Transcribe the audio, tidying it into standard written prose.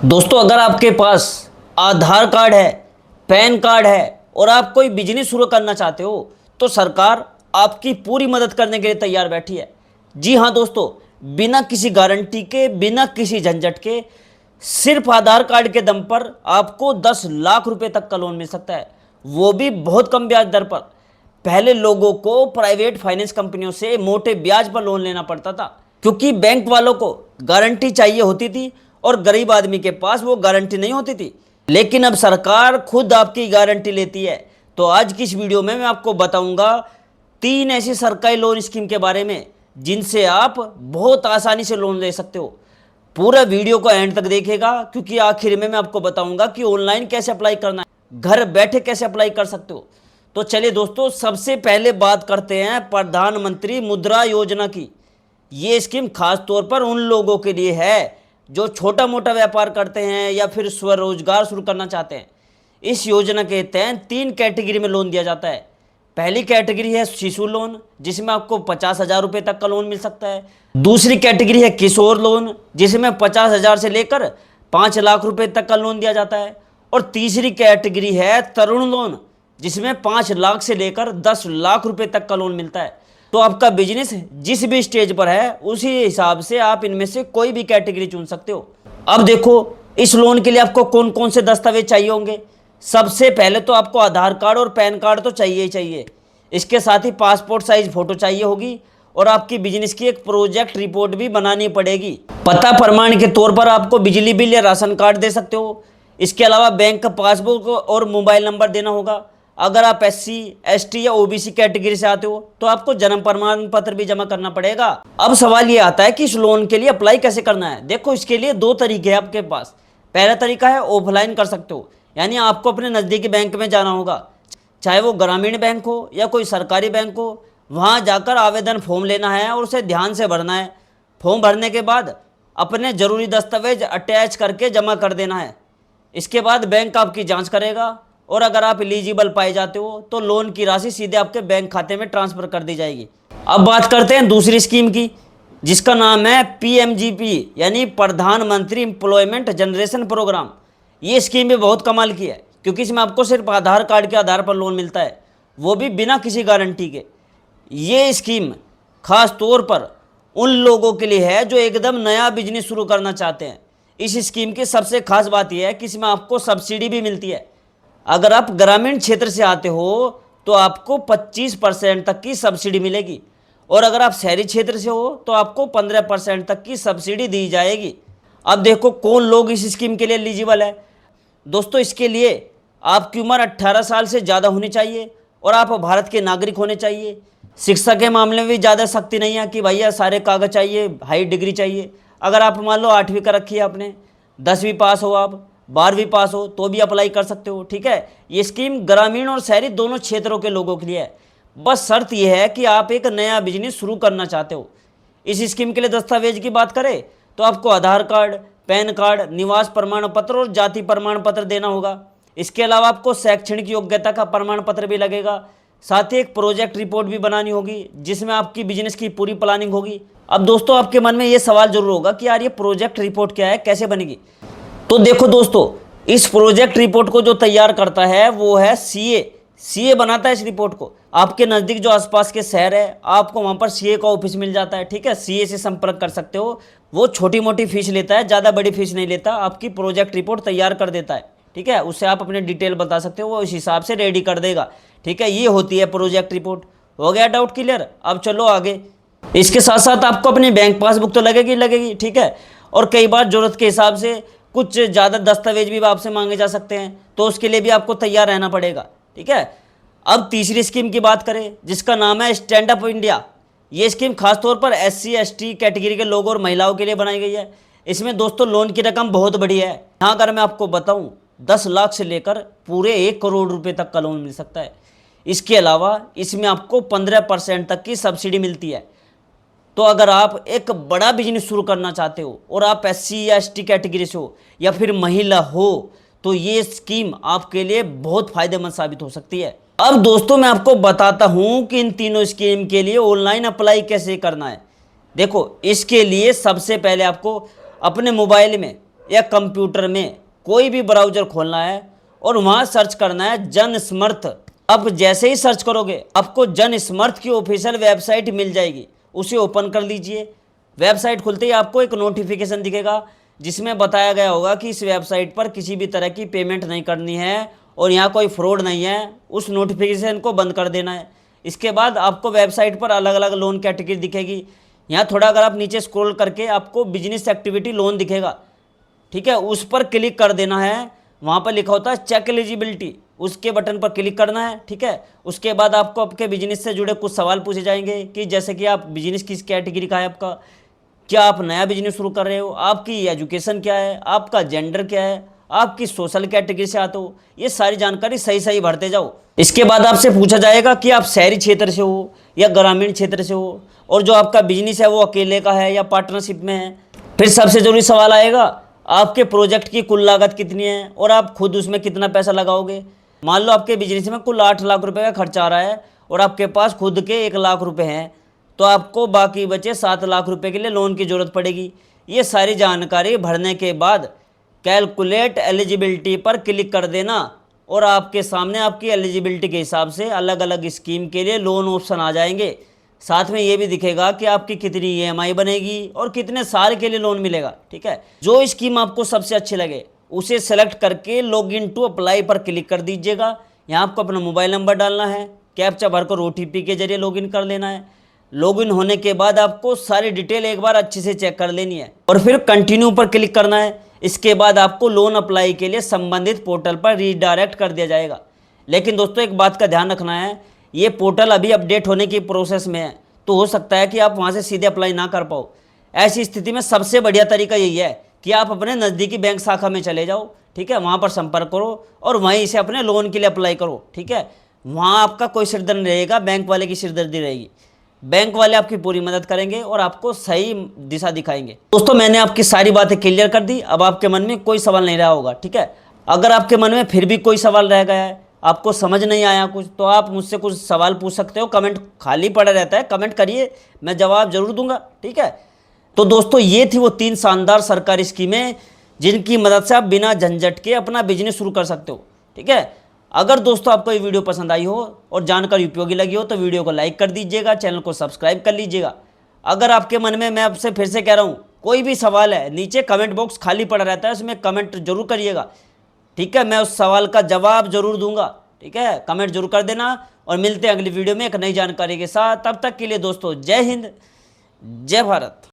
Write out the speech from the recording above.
दोस्तों, अगर आपके पास आधार कार्ड है, पैन कार्ड है और आप कोई बिजनेस शुरू करना चाहते हो तो सरकार आपकी पूरी मदद करने के लिए तैयार बैठी है। जी हाँ दोस्तों, बिना किसी गारंटी के, बिना किसी झंझट के, सिर्फ आधार कार्ड के दम पर आपको 10 लाख रुपए तक का लोन मिल सकता है, वो भी बहुत कम ब्याज दर पर। पहले लोगों को प्राइवेट फाइनेंस कंपनियों से मोटे ब्याज पर लोन लेना पड़ता था क्योंकि बैंक वालों को गारंटी चाहिए होती थी और गरीब आदमी के पास वो गारंटी नहीं होती थी। लेकिन अब सरकार खुद आपकी गारंटी लेती है। तो आज की इस वीडियो में मैं आपको बताऊंगा 3 ऐसी सरकारी लोन स्कीम के बारे में जिनसे आप बहुत आसानी से लोन ले सकते हो। पूरा वीडियो को एंड तक देखेगा क्योंकि आखिर में मैं आपको बताऊंगा कि ऑनलाइन कैसे अप्लाई करना है, घर बैठे कैसे अप्लाई कर सकते हो। तो चलिए दोस्तों, सबसे पहले बात करते हैं प्रधानमंत्री मुद्रा योजना की। ये स्कीम खास तौर पर उन लोगों के लिए है जो छोटा मोटा व्यापार करते हैं या फिर स्वरोजगार शुरू करना चाहते हैं। इस योजना के तहत 3 कैटेगरी में लोन दिया जाता है। पहली कैटेगरी है शिशु लोन, जिसमें आपको 50,000 रुपये तक का लोन मिल सकता है। दूसरी कैटेगरी है किशोर लोन, जिसमें 50,000 से लेकर 5 लाख रुपये तक का लोन दिया जाता है। और तीसरी कैटेगरी है तरुण लोन, जिसमें 5 लाख से लेकर 10 लाख रुपये तक का लोन मिलता है। तो आपका बिजनेस जिस भी स्टेज पर है उसी हिसाब से आप इनमें से कोई भी कैटेगरी चुन सकते हो। अब देखो, इस लोन के लिए आपको कौन कौन से दस्तावेज चाहिए होंगे। सबसे पहले तो आपको आधार कार्ड और पैन कार्ड तो चाहिए ही चाहिए। इसके साथ ही पासपोर्ट साइज फोटो चाहिए होगी और आपकी बिजनेस की एक प्रोजेक्ट रिपोर्ट भी बनानी पड़ेगी। पता प्रमाण के तौर पर आपको बिजली बिल या राशन कार्ड दे सकते हो। इसके अलावा बैंक का पासबुक और मोबाइल नंबर देना होगा। अगर आप SC, ST या OBC कैटेगरी से आते हो तो आपको जन्म प्रमाण पत्र भी जमा करना पड़ेगा। अब सवाल ये आता है कि इस लोन के लिए अप्लाई कैसे करना है। देखो, इसके लिए 2 तरीके हैं आपके पास। पहला तरीका है ऑफलाइन कर सकते हो, यानी आपको अपने नज़दीकी बैंक में जाना होगा, चाहे वो ग्रामीण बैंक हो या कोई सरकारी बैंक हो। वहाँ जाकर आवेदन फॉर्म लेना है और उसे ध्यान से भरना है। फॉर्म भरने के बाद अपने ज़रूरी दस्तावेज अटैच करके जमा कर देना है। इसके बाद बैंक आपकी जाँच करेगा और अगर आप एलिजिबल पाए जाते हो तो लोन की राशि सीधे आपके बैंक खाते में ट्रांसफर कर दी जाएगी। अब बात करते हैं दूसरी स्कीम की, जिसका नाम है PMGP, यानी प्रधानमंत्री एम्प्लॉयमेंट जनरेशन प्रोग्राम। ये स्कीम भी बहुत कमाल की है क्योंकि इसमें आपको सिर्फ आधार कार्ड के आधार पर लोन मिलता है, वो भी बिना किसी गारंटी के। ये स्कीम खास तौर पर उन लोगों के लिए है जो एकदम नया बिजनेस शुरू करना चाहते हैं। इस स्कीम की सबसे खास बात यह है कि इसमें आपको सब्सिडी भी मिलती है। अगर आप ग्रामीण क्षेत्र से आते हो तो आपको 25% तक की सब्सिडी मिलेगी और अगर आप शहरी क्षेत्र से हो तो आपको 15% तक की सब्सिडी दी जाएगी। अब देखो, कौन लोग इस स्कीम के लिए एलिजिबल है। दोस्तों, इसके लिए आपकी उम्र 18 साल से ज़्यादा होनी चाहिए और आप भारत के नागरिक होने चाहिए। शिक्षा के मामले में भी ज़्यादा सख्ती नहीं है कि भैया सारे कागज चाहिए, हाई डिग्री चाहिए। अगर आप मान लो 8वीं का रखी है आपने, 10वीं पास हो, आप 12वीं पास हो तो भी अप्लाई कर सकते हो। ठीक है, ये स्कीम ग्रामीण और शहरी दोनों क्षेत्रों के लोगों के लिए है। बस शर्त यह है कि आप एक नया बिजनेस शुरू करना चाहते हो। इस स्कीम के लिए दस्तावेज की बात करें तो आपको आधार कार्ड, पैन कार्ड, निवास प्रमाण पत्र और जाति प्रमाण पत्र देना होगा। इसके अलावा आपको शैक्षणिक योग्यता का प्रमाण पत्र भी लगेगा। साथ ही एक प्रोजेक्ट रिपोर्ट भी बनानी होगी जिसमें आपकी बिजनेस की पूरी प्लानिंग होगी। अब दोस्तों, आपके मन में ये सवाल जरूर होगा कि यार ये प्रोजेक्ट रिपोर्ट क्या है, कैसे बनेगी। तो देखो दोस्तों, इस प्रोजेक्ट रिपोर्ट को जो तैयार करता है वो है CA बनाता है इस रिपोर्ट को। आपके नज़दीक जो आसपास के शहर है, आपको वहाँ पर CA का ऑफिस मिल जाता है। ठीक है, CA से संपर्क कर सकते हो। वो छोटी मोटी फीस लेता है, ज़्यादा बड़ी फीस नहीं लेता, आपकी प्रोजेक्ट रिपोर्ट तैयार कर देता है। ठीक है, उससे आप अपने डिटेल बता सकते हो, वो इस हिसाब से रेडी कर देगा। ठीक है, ये होती है प्रोजेक्ट रिपोर्ट। हो गया डाउट क्लियर? अब चलो आगे। इसके साथ साथ आपको अपनी बैंक पासबुक तो लगेगी। ठीक है, और कई बार ज़रूरत के हिसाब से कुछ ज़्यादा दस्तावेज भी आपसे मांगे जा सकते हैं, तो उसके लिए भी आपको तैयार रहना पड़ेगा। ठीक है, अब तीसरी स्कीम की बात करें जिसका नाम है स्टैंड अप इंडिया। ये स्कीम खासतौर पर SC, ST कैटेगरी के लोगों और महिलाओं के लिए बनाई गई है। इसमें दोस्तों लोन की रकम बहुत बड़ी है। यहाँ अगर मैं आपको बताऊँ, 10 लाख से लेकर पूरे 1 करोड़ रुपये तक का लोन मिल सकता है। इसके अलावा इसमें आपको 15% तक की सब्सिडी मिलती है। तो अगर आप एक बड़ा बिजनेस शुरू करना चाहते हो और आप SC या ST कैटेगरी से हो या फिर महिला हो तो ये स्कीम आपके लिए बहुत फायदेमंद साबित हो सकती है। अब दोस्तों, मैं आपको बताता हूं कि इन तीनों स्कीम के लिए ऑनलाइन अप्लाई कैसे करना है। देखो, इसके लिए सबसे पहले आपको अपने मोबाइल में या कंप्यूटर में कोई भी ब्राउजर खोलना है और वहाँ सर्च करना है जन समर्थ। अब जैसे ही सर्च करोगे आपको जन समर्थ की ऑफिशियल वेबसाइट मिल जाएगी, उसे ओपन कर लीजिए। वेबसाइट खुलते ही आपको एक नोटिफिकेशन दिखेगा जिसमें बताया गया होगा कि इस वेबसाइट पर किसी भी तरह की पेमेंट नहीं करनी है और यहाँ कोई फ्रॉड नहीं है। उस नोटिफिकेशन को बंद कर देना है। इसके बाद आपको वेबसाइट पर अलग अलग लोन कैटेगरी दिखेगी। यहाँ थोड़ा अगर आप नीचे स्क्रॉल करके आपको बिजनेस एक्टिविटी लोन दिखेगा, ठीक है, उस पर क्लिक कर देना है। वहाँ पर लिखा होता है चेक एलिजिबिलिटी, उसके बटन पर क्लिक करना है, ठीक है। उसके बाद आपको आपके बिजनेस से जुड़े कुछ सवाल पूछे जाएंगे कि जैसे कि आप बिजनेस किस कैटेगरी का है, आपका क्या आप नया बिजनेस शुरू कर रहे हो, आपकी एजुकेशन क्या है, आपका जेंडर क्या है, आपकी सोशल कैटेगरी से आते हो। ये सारी जानकारी सही सही भरते जाओ। इसके बाद आपसे पूछा जाएगा कि आप शहरी क्षेत्र से हो या ग्रामीण क्षेत्र से हो, और जो आपका बिजनेस है वो अकेले का है या पार्टनरशिप में है। फिर सबसे जरूरी सवाल आएगा आपके प्रोजेक्ट की कुल लागत कितनी है और आप खुद उसमें कितना पैसा लगाओगे। मान लो आपके बिजनेस में कुल 8 लाख रुपए का खर्चा आ रहा है और आपके पास खुद के 1 लाख रुपए हैं, तो आपको बाकी बचे 7 लाख रुपए के लिए लोन की ज़रूरत पड़ेगी। ये सारी जानकारी भरने के बाद कैलकुलेट एलिजिबिलिटी पर क्लिक कर देना और आपके सामने आपकी एलिजिबिलिटी के हिसाब से अलग अलग स्कीम के लिए लोन ऑप्शन आ जाएंगे। साथ में ये भी दिखेगा कि आपकी कितनी ईएमआई बनेगी और कितने साल के लिए लोन मिलेगा, ठीक है। जो स्कीम आपको सबसे अच्छी लगे उसे सेलेक्ट करके लॉग इन टू अप्लाई पर क्लिक कर दीजिएगा। यहाँ आपको अपना मोबाइल नंबर डालना है, कैप्चा भरकर ओटीपी के जरिए लॉगिन कर लेना है। लॉगिन होने के बाद आपको सारी डिटेल एक बार अच्छे से चेक कर लेनी है और फिर कंटिन्यू पर क्लिक करना है। इसके बाद आपको लोन अप्लाई के लिए संबंधित पोर्टल पर रीडायरेक्ट कर दिया जाएगा। लेकिन दोस्तों एक बात का ध्यान रखना है, ये पोर्टल अभी अपडेट होने की प्रोसेस में है, तो हो सकता है कि आप वहाँ से सीधे अप्लाई ना कर पाओ। ऐसी स्थिति में सबसे बढ़िया तरीका यही है कि आप अपने नज़दीकी बैंक शाखा में चले जाओ, ठीक है, वहाँ पर संपर्क करो और वहीं से अपने लोन के लिए अप्लाई करो, ठीक है। वहाँ आपका कोई सिरदर्द नहीं रहेगा, बैंक वाले की सिरदर्दी रहेगी। बैंक वाले आपकी पूरी मदद करेंगे और आपको सही दिशा दिखाएंगे। दोस्तों मैंने आपकी सारी बातें क्लियर कर दी, अब आपके मन में कोई सवाल नहीं रहा होगा, ठीक है। अगर आपके मन में फिर भी कोई सवाल रह गया है, आपको समझ नहीं आया कुछ, तो आप मुझसे कुछ सवाल पूछ सकते हो। कमेंट खाली पड़ा रहता है, कमेंट करिए, मैं जवाब जरूर दूंगा, ठीक है। तो दोस्तों ये थी वो 3 शानदार सरकारी स्कीमें जिनकी मदद से आप बिना झंझट के अपना बिजनेस शुरू कर सकते हो, ठीक है। अगर दोस्तों आपको ये वीडियो पसंद आई हो और जानकारी उपयोगी लगी हो तो वीडियो को लाइक कर दीजिएगा, चैनल को सब्सक्राइब कर लीजिएगा। अगर आपके मन में, मैं आपसे फिर से कह रहा हूँ, कोई भी सवाल है, नीचे कमेंट बॉक्स खाली पड़ा रहता है, उसमें कमेंट जरूर करिएगा, ठीक है। मैं उस सवाल का जवाब जरूर दूंगा, ठीक है। कमेंट जरूर कर देना और मिलते हैं अगली वीडियो में एक नई जानकारी के साथ। तब तक के लिए दोस्तों जय हिंद, जय भारत।